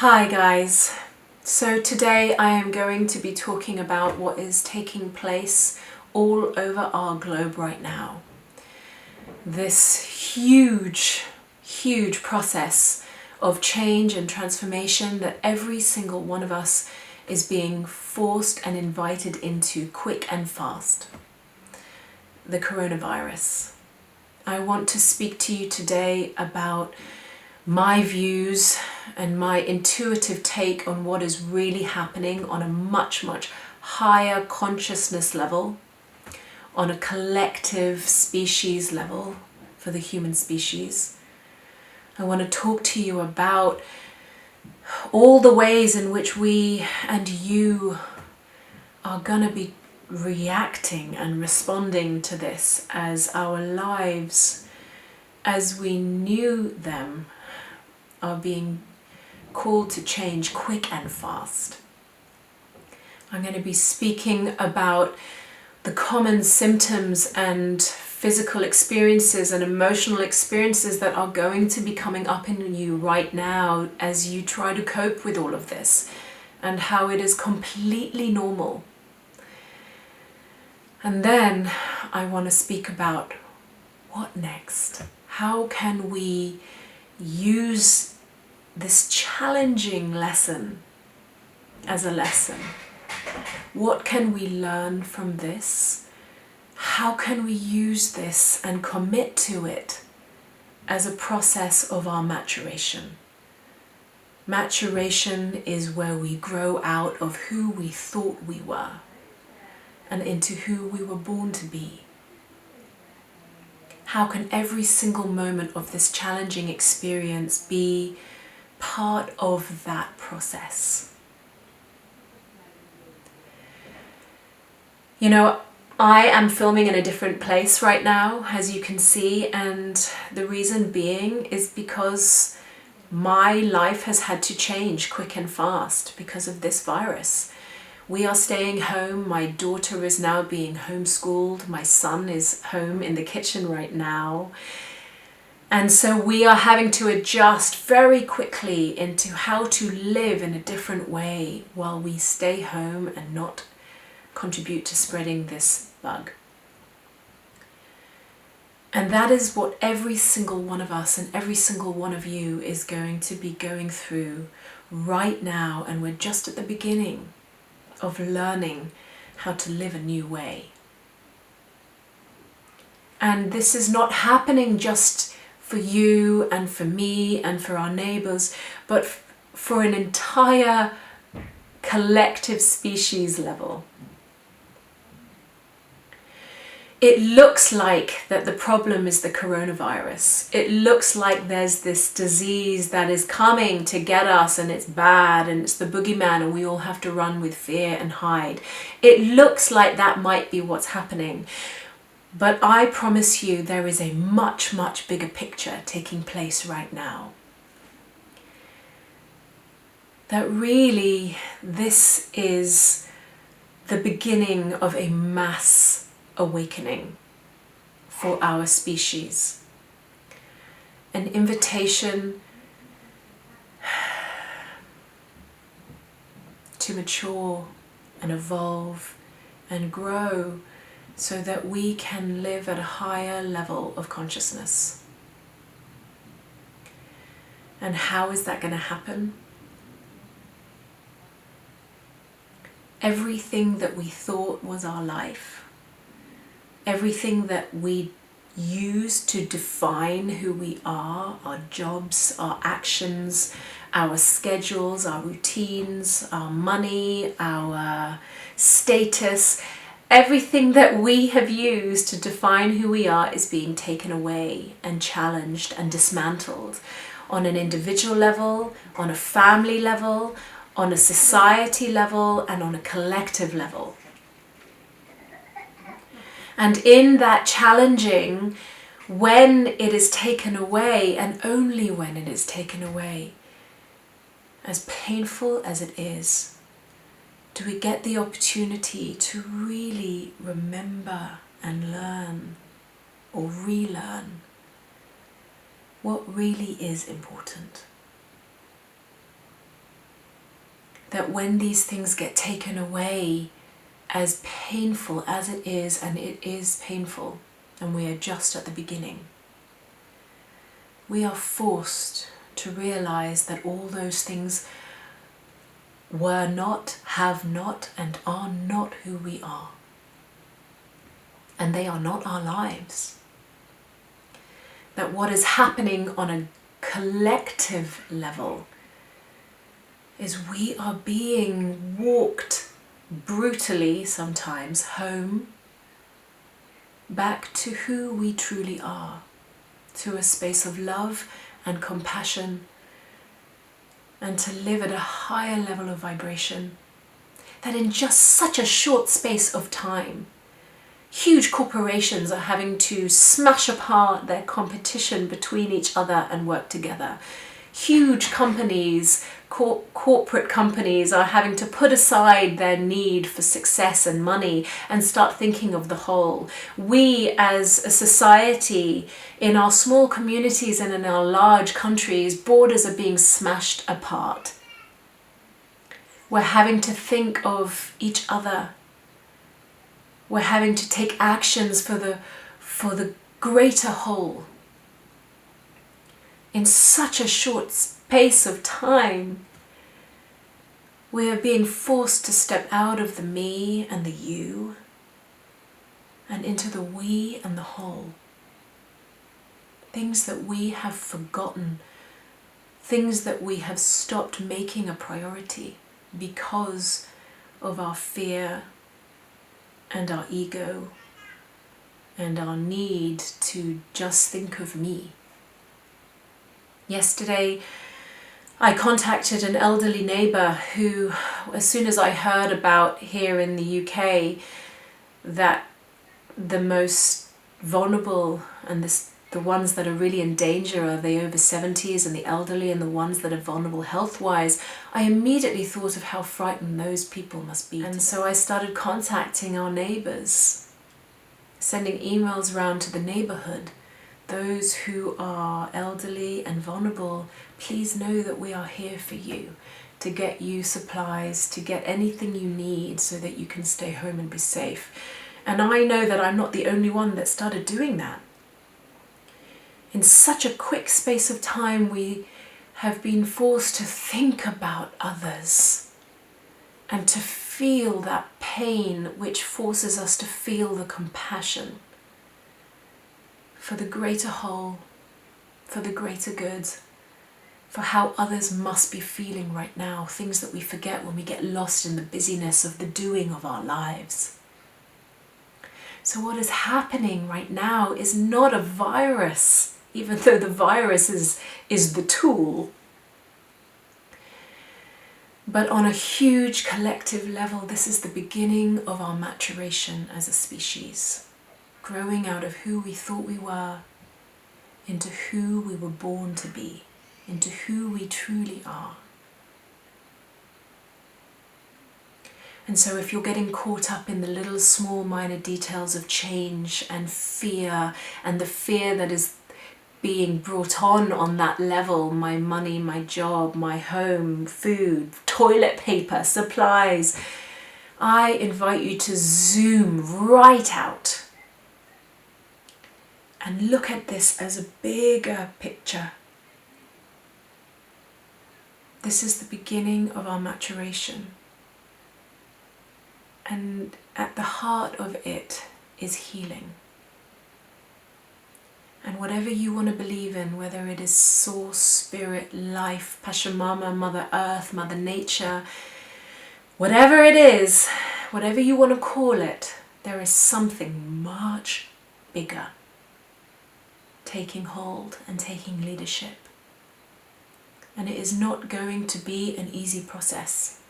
Hi guys, so today I am going to be talking about what is taking place all over our globe right now. This huge process of change and transformation that every single one of us is being forced and invited into quick and fast. The coronavirus. I want to speak to you today about my views and my intuitive take on what is really happening on a much higher consciousness level, on a collective species level for the human species. I want to talk to you about all the ways in which we and you are going to be reacting and responding to this as our lives, as we knew them, are being called to change quick and fast. I'm going to be speaking about the common symptoms and physical experiences and emotional experiences that are going to be coming up in you right now as you try to cope with all of this, and how it is completely normal. And then I want to speak about what next. How can we use this challenging lesson as a lesson? What can we learn from this? How can we use this and commit to it as a process of our maturation? Maturation is where we grow out of who we thought we were and into who we were born to be. How can every single moment of this challenging experience be part of that process? You know, I am filming in a different place right now, as you can see, and the reason being is because my life has had to change quick and fast because of this virus. We are staying home. My daughter is now being homeschooled. My son is home in the kitchen right now. And so we are having to adjust very quickly into how to live in a different way while we stay home and not contribute to spreading this bug. And that is what every single one of us and every single one of you is going to be going through right now. And we're just at the beginning of learning how to live a new way. And this is not happening just for you and for me and for our neighbors, but for an entire collective species level. It looks like that the problem is the coronavirus. It looks like there's this disease that is coming to get us and it's bad and it's the boogeyman and we all have to run with fear and hide. It looks like that might be what's happening. But I promise you there is a much bigger picture taking place right now. That really this is the beginning of a mass awakening for our species. An invitation to mature and evolve and grow so that we can live at a higher level of consciousness. And how is that going to happen? Everything that we thought was our life, everything that we use to define who we are, our jobs, our actions, our schedules, our routines, our money, our status, everything that we have used to define who we are is being taken away and challenged and dismantled on an individual level, on a family level, on a society level, and on a collective level. And in that challenging, when it is taken away, and only when it is taken away, as painful as it is, do we get the opportunity to really remember and learn or relearn what really is important. that when these things get taken away, as painful as it is, and it is painful, and we are just at the beginning, we are forced to realize that all those things were not, have not, and are not who we are. And they are not our lives. That what is happening on a collective level is we are being walked brutally sometimes home back to who we truly are, to a space of love and compassion, and to live at a higher level of vibration. That in just such a short space of time, huge corporations are having to smash apart their competition between each other and work together. Huge companies, corporate companies, are having to put aside their need for success and money and start thinking of the whole. We as a society, in our small communities and in our large countries, borders are being smashed apart. We're having to think of each other. We're having to take actions for the greater whole. In such a short space of time, we are being forced to step out of the me and the you and into the we and the whole. Things that we have forgotten, things that we have stopped making a priority because of our fear and our ego and our need to just think of me. Yesterday, I contacted an elderly neighbour who, as soon as I heard about here in the UK that the most vulnerable and the ones that are really in danger are the over 70s and the elderly and the ones that are vulnerable health-wise, I immediately thought of how frightened those people must be. And so I started contacting our neighbours, sending emails around to the neighbourhood. Those who are elderly and vulnerable, please know that we are here for you, to get you supplies, to get anything you need so that you can stay home and be safe. And I know that I'm not the only one that started doing that. In such a quick space of time, we have been forced to think about others and to feel that pain, which forces us to feel the compassion for the greater whole, for the greater good, for how others must be feeling right now, things that we forget when we get lost in the busyness of the doing of our lives. So what is happening right now is not a virus, even though the virus is the tool. But on a huge collective level, this is the beginning of our maturation as a species. Growing out of who we thought we were into who we were born to be, into who we truly are. And so if you're getting caught up in the little small minor details of change and fear, and the fear that is being brought on that level, my money, my job, my home, food, toilet paper, supplies, I invite you to zoom right out and look at this as a bigger picture. This is the beginning of our maturation. And at the heart of it is healing. And whatever you want to believe in, whether it is source, spirit, life, Pachamama, Mother Earth, Mother Nature, whatever it is, whatever you want to call it, there is something much bigger taking hold and taking leadership. And it is not going to be an easy process.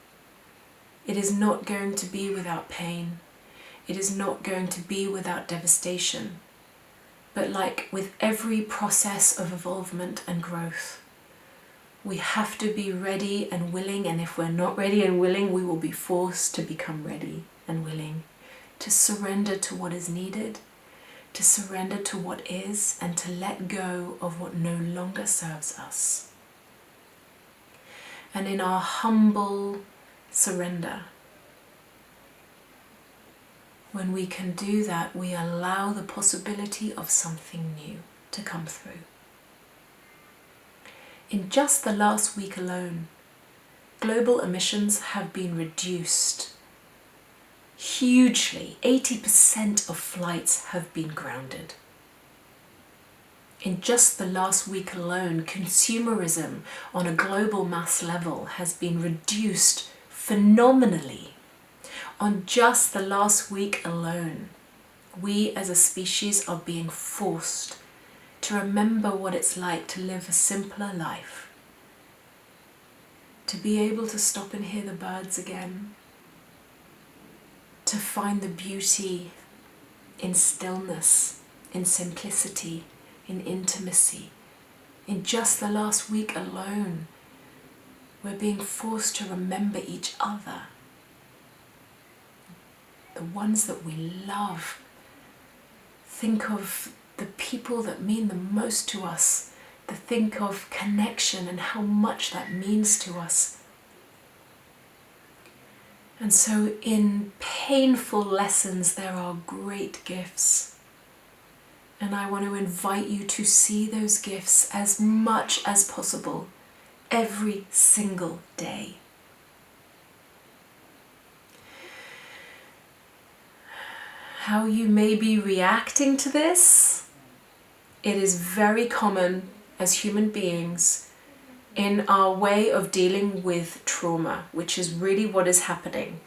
It is not going to be without pain. It is not going to be without devastation. But like with every process of evolvement and growth, we have to be ready and willing, and if we're not ready and willing, we will be forced to become ready and willing, to surrender to what is needed, to surrender to what is, and to let go of what no longer serves us. And in our humble surrender. When we can do that, we allow the possibility of something new to come through. In just the last week alone, global emissions have been reduced hugely. 80% of flights have been grounded. In just the last week alone, consumerism on a global mass level has been reduced phenomenally. On just the last week alone, we as a species are being forced to remember what it's like to live a simpler life, to be able to stop and hear the birds again, to find the beauty in stillness, in simplicity, in intimacy. In just the last week alone, we're being forced to remember each other, the ones that we love. Think of the people that mean the most to us, to think of connection and how much that means to us. And so in painful lessons, there are great gifts. And I want to invite you to see those gifts as much as possible every single day. How you may be reacting to this, it is very common as human beings in our way of dealing with trauma, which is really what is happening.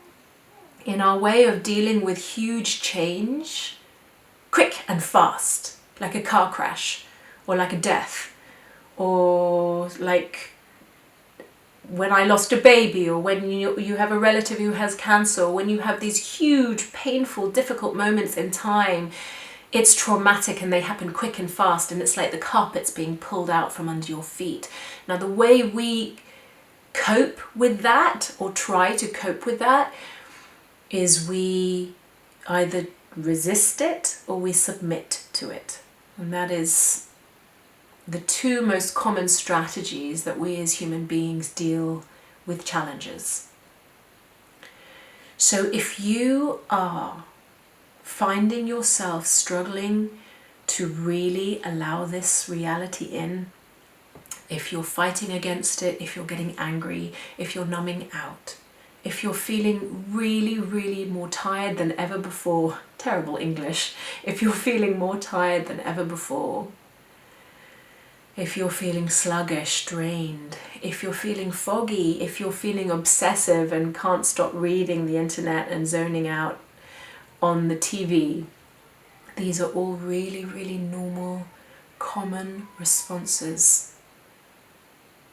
In our way of dealing with huge change, quick and fast, like a car crash, or like a death, or like when I lost a baby, or when you have a relative who has cancer, or when you have these huge, painful, difficult moments in time, it's traumatic and they happen quick and fast, and it's like the carpet's being pulled out from under your feet. Now, the way we cope with that, or try to cope with that, is we either resist it or we submit to it. And that is the two most common strategies that we as human beings deal with challenges. So if you are finding yourself struggling to really allow this reality in, if you're fighting against it, if you're getting angry, if you're numbing out, if you're feeling really, really more tired than ever before, terrible English, if you're feeling more tired than ever before, if you're feeling sluggish, drained, if you're feeling foggy, if you're feeling obsessive and can't stop reading the internet and zoning out on the TV, these are all really, really normal, common responses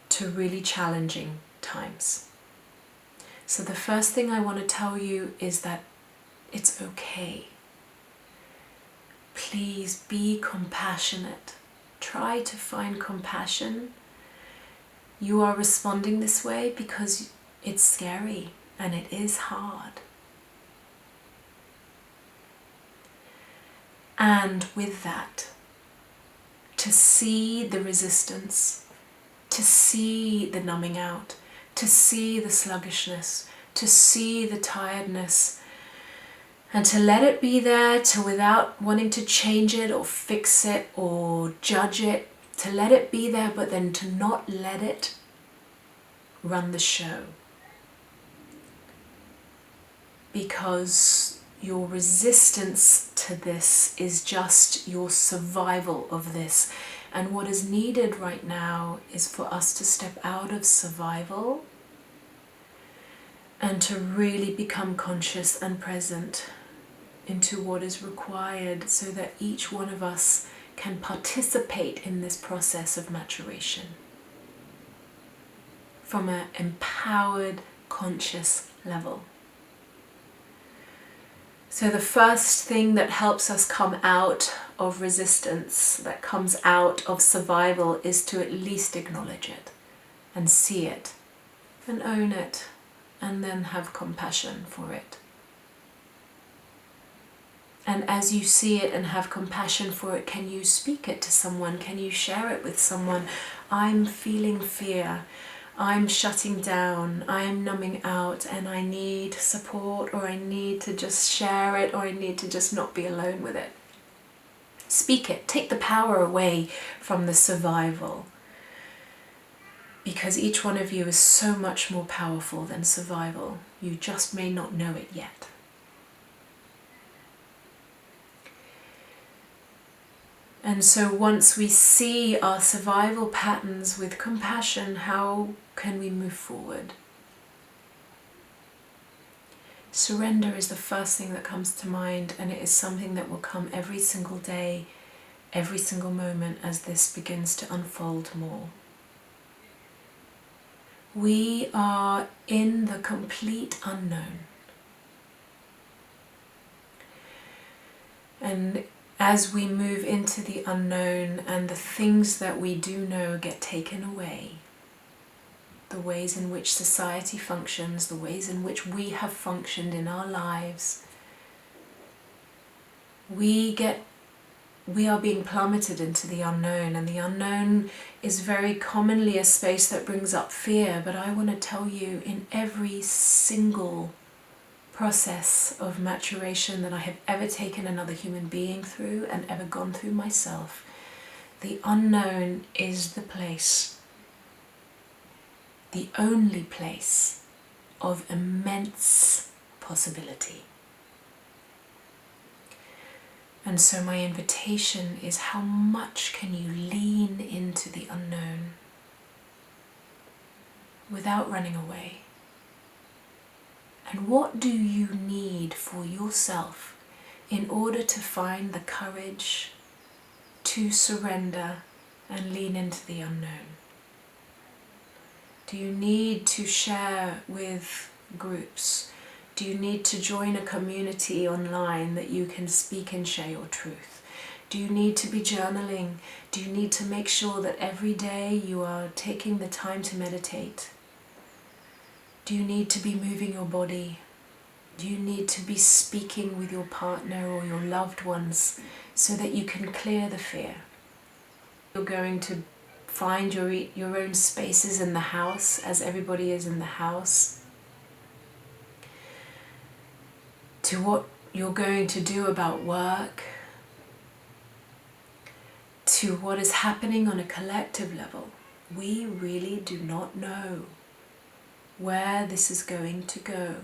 to really challenging times. So the first thing I want to tell you is that it's okay. Please be compassionate. Try to find compassion. You are responding this way because it's scary and it is hard. And with that, to see the resistance, to see the numbing out, to see the sluggishness, to see the tiredness, and to let it be there, to without wanting to change it or fix it or judge it, to let it be there, but then to not let it run the show. Because your resistance to this is just your survival of this. And what is needed right now is for us to step out of survival and to really become conscious and present into what is required so that each one of us can participate in this process of maturation from an empowered, conscious level. So the first thing that helps us come out of resistance, that comes out of survival, is to at least acknowledge it and see it and own it and then have compassion for it. And as you see it and have compassion for it, can you speak it to someone? Can you share it with someone? I'm feeling fear. I'm shutting down, I'm numbing out, and I need support, or I need to just share it, or I need to just not be alone with it. Speak it. Take the power away from the survival. Because each one of you is so much more powerful than survival. You just may not know it yet. And so once we see our survival patterns with compassion, how can we move forward? Surrender is the first thing that comes to mind, and it is something that will come every single day, every single moment as this begins to unfold more. We are in the complete unknown. And as we move into the unknown and the things that we do know get taken away, the ways in which society functions, the ways in which we have functioned in our lives, we are being plummeted into the unknown, and the unknown is very commonly a space that brings up fear. But I want to tell you, in every single process of maturation that I have ever taken another human being through and ever gone through myself, the unknown is the place, the only place of immense possibility. And so my invitation is, how much can you lean into the unknown without running away? And what do you need for yourself in order to find the courage to surrender and lean into the unknown? Do you need to share with groups? Do you need to join a community online that you can speak and share your truth? Do you need to be journaling? Do you need to make sure that every day you are taking the time to meditate? Do you need to be moving your body? Do you need to be speaking with your partner or your loved ones so that you can clear the fear? You're going to find your own spaces in the house, as everybody is in the house, to what you're going to do about work, to what is happening on a collective level. We really do not know where this is going to go.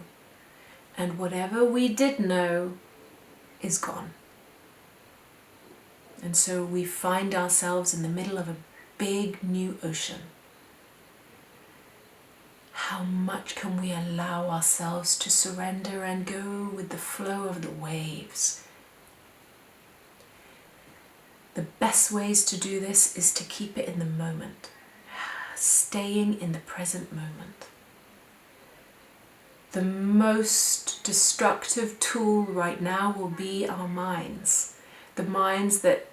And whatever we did know is gone. And so we find ourselves in the middle of a big new ocean. How much can we allow ourselves to surrender and go with the flow of the waves? The best ways to do this is to keep it in the moment, staying in the present moment. The most destructive tool right now will be our minds. The minds that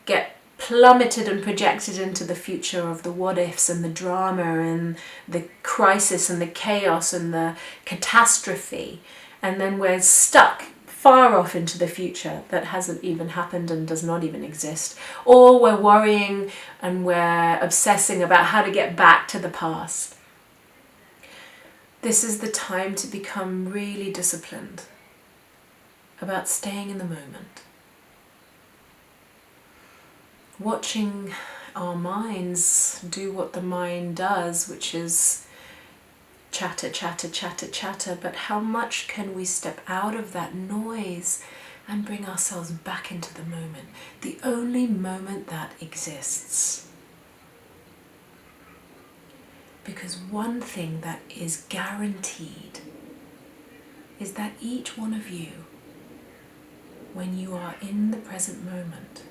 get plummeted and projected into the future of the what ifs and the drama and the crisis and the chaos and the catastrophe. And then we're stuck far off into the future that hasn't even happened and does not even exist. Or we're worrying and we're obsessing about how to get back to the past. This is the time to become really disciplined about staying in the moment. Watching our minds do what the mind does, which is chatter, chatter, chatter, chatter, but how much can we step out of that noise and bring ourselves back into the moment, the only moment that exists? Because one thing that is guaranteed is that each one of you, when you are in the present moment,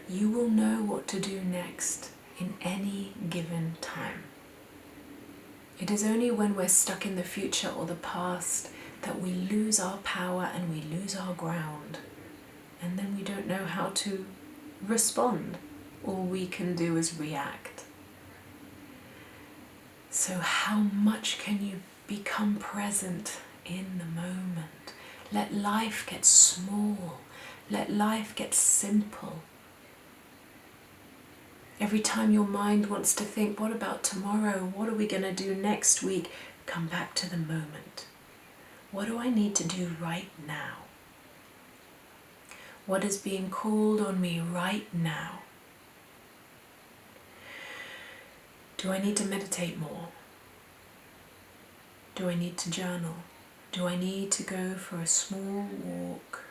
you will know what to do next in any given time. It is only when we're stuck in the future or the past that we lose our power and we lose our ground. And then we don't know how to respond. All we can do is react. So how much can you become present in the moment? Let life get small. Let life get simple. Every time your mind wants to think, what about tomorrow? What are we going to do next week? Come back to the moment. What do I need to do right now? What is being called on me right now? Do I need to meditate more? Do I need to journal? Do I need to go for a small walk?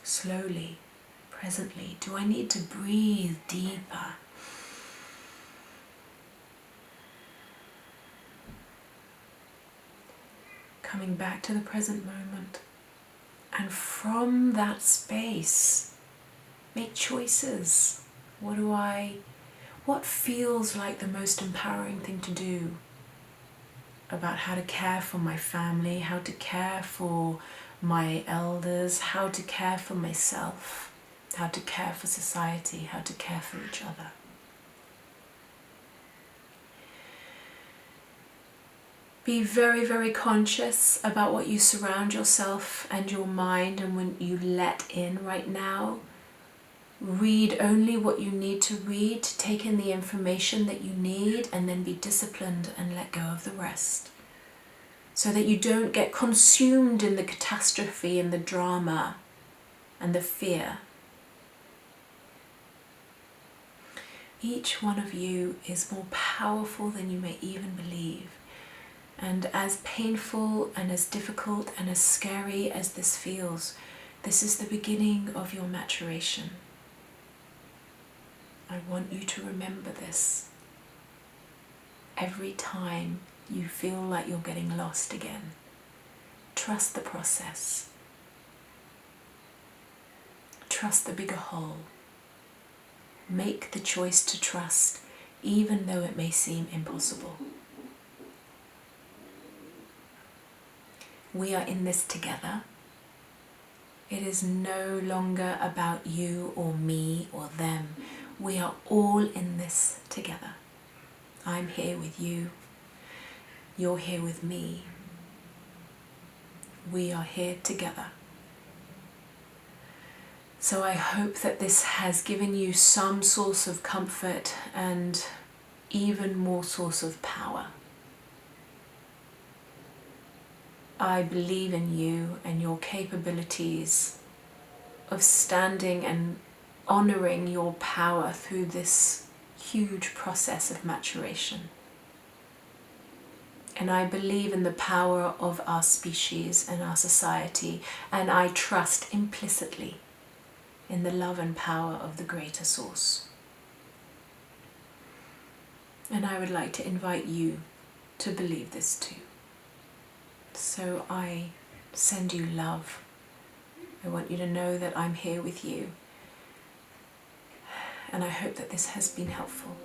Slowly, presently. Do I need to breathe deeper? Coming back to the present moment. And from that space, make choices. What feels like the most empowering thing to do about how to care for my family, how to care for my elders, how to care for myself, how to care for society, how to care for each other. Be very, very conscious about what you surround yourself and your mind and when you let in right now. Read only what you need to read, take in the information that you need, and then be disciplined and let go of the rest. So that you don't get consumed in the catastrophe and the drama and the fear. Each one of you is more powerful than you may even believe. And as painful and as difficult and as scary as this feels, this is the beginning of your maturation. I want you to remember this. Every time you feel like you're getting lost again, trust the process. Trust the bigger whole. Make the choice to trust, even though it may seem impossible. We are in this together. It is no longer about you or me or them. We are all in this together. I'm here with you. You're here with me. We are here together. So I hope that this has given you some source of comfort and even more source of power. I believe in you and your capabilities of standing and honoring your power through this huge process of maturation. And I believe in the power of our species and our society, and I trust implicitly in the love and power of the greater source. And I would like to invite you to believe this too. So I send you love. I want you to know that I'm here with you. And I hope that this has been helpful.